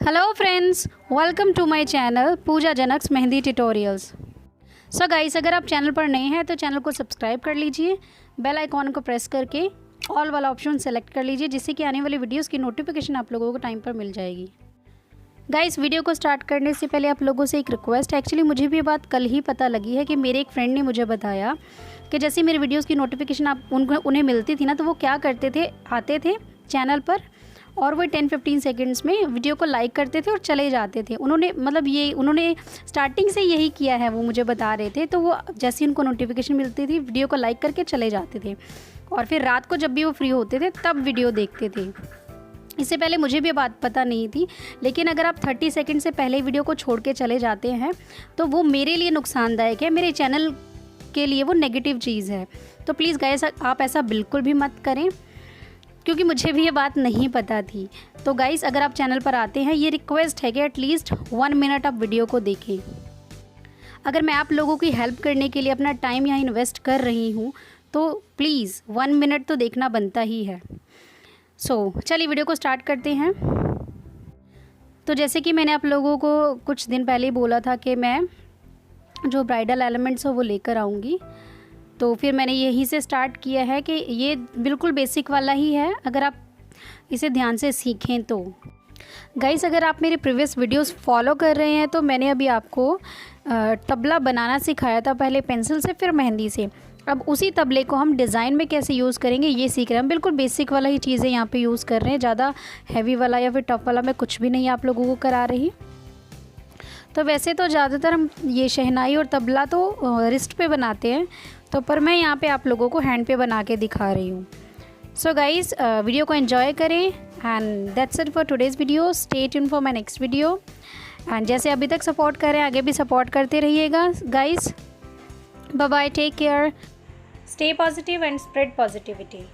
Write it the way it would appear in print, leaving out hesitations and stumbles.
Hello friends, welcome to my channel Pooja जनक्स mehndi tutorials. So guys, अगर आप चैनल पर नए हैं तो चैनल को सब्सक्राइब कर लीजिए, बेल आइकॉन को प्रेस करके ऑल वाला ऑप्शन सेलेक्ट कर लीजिए, जिससे कि आने वाली वीडियोस की नोटिफिकेशन आप लोगों को टाइम पर मिल जाएगी। गाइस, वीडियो को स्टार्ट करने से पहले आप लोगों से एक रिक्वेस्ट है। एक्चुअली मुझे भी ये बात कल ही पता लगी है कि मेरे एक फ्रेंड ने मुझे बताया कि जैसे मेरे वीडियोज़ की नोटिफिकेशन उन्हें मिलती थी ना, तो वो क्या करते थे, आते थे चैनल पर और वो 10-15 सेकंड्स में वीडियो को लाइक करते थे और चले जाते थे। उन्होंने स्टार्टिंग से यही किया है, वो मुझे बता रहे थे। तो वो जैसे ही उनको नोटिफिकेशन मिलती थी, वीडियो को लाइक करके चले जाते थे और फिर रात को जब भी वो फ्री होते थे तब वीडियो देखते थे। इससे पहले मुझे भी बात पता नहीं थी, लेकिन अगर आप 30 सेकंड से पहले वीडियो को छोड़ के चले जाते हैं तो वो मेरे लिए नुकसानदायक है, मेरे चैनल के लिए वो नेगेटिव चीज़ है। तो प्लीज़ गाइस, आप ऐसा बिल्कुल भी मत करें, क्योंकि मुझे भी ये बात नहीं पता थी। तो गाइस, अगर आप चैनल पर आते हैं, ये रिक्वेस्ट है कि एटलीस्ट 1 मिनट आप वीडियो को देखें। अगर मैं आप लोगों की हेल्प करने के लिए अपना टाइम यहाँ इन्वेस्ट कर रही हूँ तो प्लीज़ 1 मिनट तो देखना बनता ही है। चलिए वीडियो को स्टार्ट करते हैं। तो जैसे कि मैंने आप लोगों को कुछ दिन पहले ही बोला था कि मैं जो ब्राइडल एलिमेंट्स हो वो लेकर आऊँगी, तो फिर मैंने यहीं से स्टार्ट किया है कि ये बिल्कुल बेसिक वाला ही है, अगर आप इसे ध्यान से सीखें तो। गाइस, अगर आप मेरे प्रीवियस वीडियोस फॉलो कर रहे हैं तो मैंने अभी आपको तबला बनाना सिखाया था, पहले पेंसिल से फिर मेहंदी से। अब उसी तबले को हम डिज़ाइन में कैसे यूज़ करेंगे ये सीख रहे हैं। हम बिल्कुल बेसिक वाला ही चीज़ें यहाँ पे यूज़ कर रहे हैं, ज़्यादा हैवी वाला या फिर टफ वाला मैं कुछ भी नहीं आप लोगों को करा रही। तो वैसे तो ज़्यादातर हम ये शहनाई और तबला तो रिस्ट पे बनाते हैं, तो पर मैं यहाँ पे आप लोगों को हैंड पे बना के दिखा रही हूँ। सो गाइस, वीडियो को एंजॉय करें and that's it for today's video. Stay tune for my next video and जैसे अभी तक सपोर्ट करें, आगे भी सपोर्ट करते रहिएगा guys. Bye bye, take care, stay positive and spread positivity.